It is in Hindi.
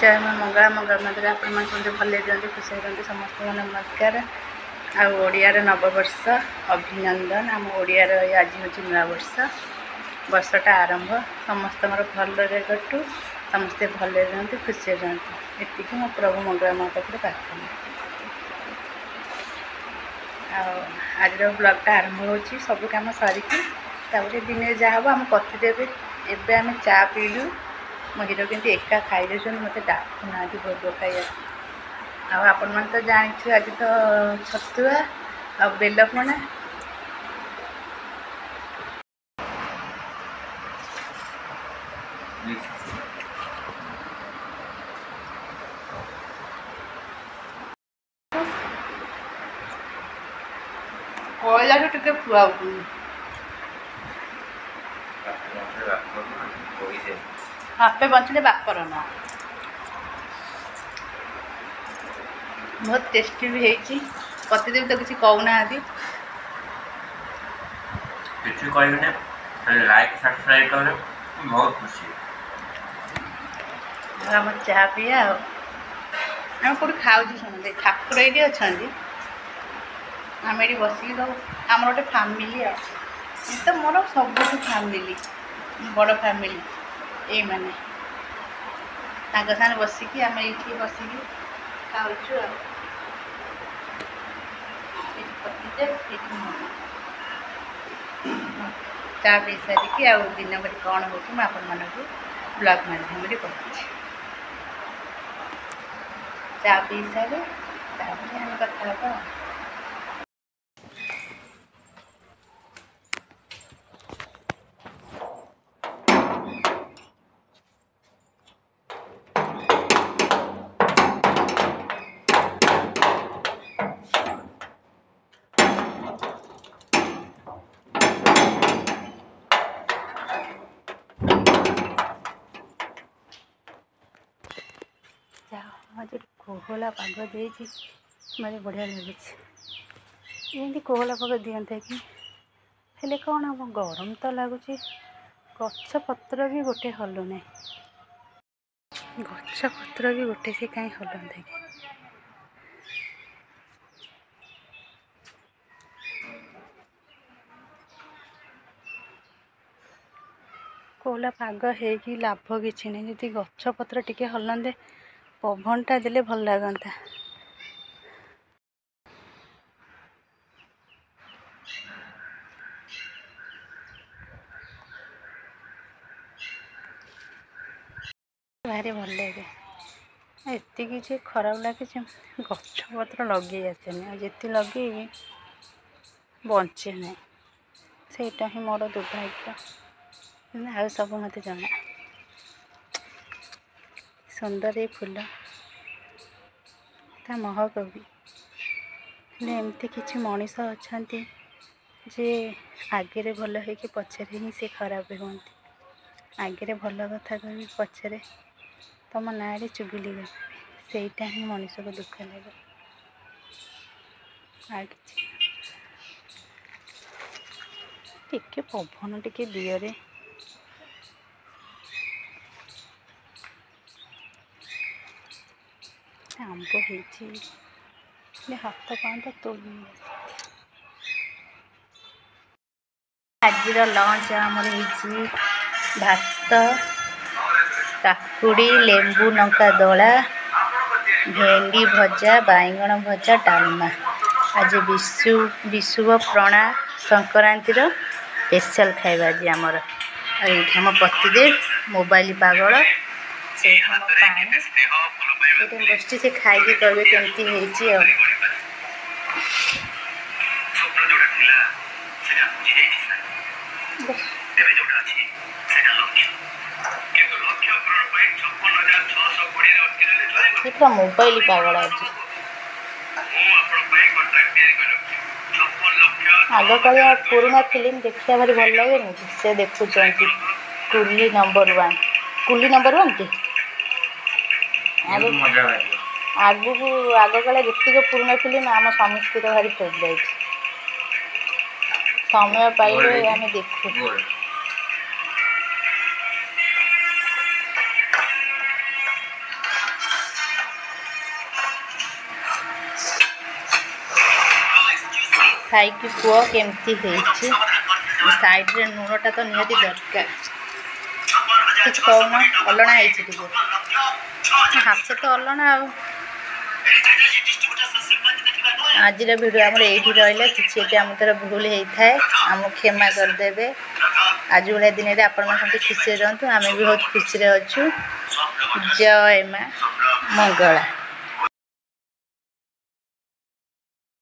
जय माँ मंगला मंगल मंदिर आपण मैंने भले दिखते खुश होती समस्त नमस्कार। आड़ियार नववर्ष अभिनंदन। आम ओडियार आज हूँ नूआ वर्ष वर्षटा आरंभ समस्त भलरे कटू समस्ते भले रुहतु खुशी रुहतु ये मो प्रभु मंगला माँ पाखे प्रार्थना। आज ब्लॉगटा आरंभ हो सब कम सरिकी दिन जहाँ हम कथी देवे एवं आम चा पीलु मो हिरो के एका खाई दे मत डाकू ना भोग खाइए आपण मैंने तो जानी आज तो छतुआ आ बेलपणा कोयला टे खुआ हापे बचले बापर ना बहुत टेस्टी भी है कतिदेव तो किसी कहूना किसी कहना लाइक सब्सक्राइब कर बहुत खुशी आम चाह पिया आम कौट खाऊ शुणते ठाकुर ये अच्छा आम ये बसिक आम गोटे फैमिली तो मोर सब फैमिली बड़ फैमिली ये माने साथ बसिकी आम ये बसिकी खाऊ चा पी सारिकी आ दिन भर कौन हो ब्लॉग माध्यम कहूँ चा पी सारे आम कथा आज कोहला पाग दे भारी बढ़िया लगे ये कोहला पाग दिखते कि हेले कौन हम गरम तो लगुच गछ पत्र भी गोटे हलु ना गछ पत्र भी गोटे से कहीं हलते कि कोहला पाग है लाभ किसी नहीं जी गछ पत्र टिके हलंदे पवनटा देले भल लगता भारी भल लगे एति किसी खराब लगे गछ पत्र लगे आसेनि जिते लगे बचे ना सेटा ही मोर दुर्भाग्य आ सब मत जना सुंदर ये फूल ता महक भी एमती किसी मनीष अच्छा जे आगे भल हो पछरे ही से खराब होती आगे भल कथा कह पछरे तुम ना चुगिली गईटा ही मनीष को दुख लगे टिके पवन टिके दियरे आंब हो हाथ पाँच तोड़ आज लंच आमर भात काकुड़ी लेंबू लंका दला भेंडी भजा बैगण भजा डालमा आज विशुव प्रणा संक्रांतिर स्पेशल खाइबा आज आमर आम पतिदेव मोबाइल पागल से गोष्ठी से खाई कहे केमती पूरा मोबाइल पागल आज आग कालिया पुराना फिल्म देखा भारी भल लगे से देखुं कुली नंबर 1 कुली नंबर 1 कि आग काल जितक पुराना फिल्म आम समस्त भारी फेवरेट समय पाइले आम देखु ଖାଇକି କୁହ କେମିତି ହେଇଛି। ସାଇଡ଼ରେ ଲୁଣଟା ତ ନିହାତି ଦରକାର। କିଛି କହୁନ, ଅଲଣା ହେଇଛି ଟିକେ। ହାତ ତ ଅଲଣା ଆଉ। ଆଜିର ଭିଡ଼ିଓ ଆମର ଏଇଠି ରହିଲା। କିଛି ଏଠି ଆମ ଦ୍ୱାରା ଭୁଲ ହେଇଥାଏ ଆମକୁ କ୍ଷମା କରିଦେବେ। ଆଜି ଭଳିଆ ଦିନରେ ଆପଣମାନେ ସମସ୍ତେ ଖୁସିରେ ରୁହନ୍ତୁ। ଆମେ ବି ବହୁତ ଖୁସିରେ ଅଛୁ। ଜୟ ମା ମଙ୍ଗଳା।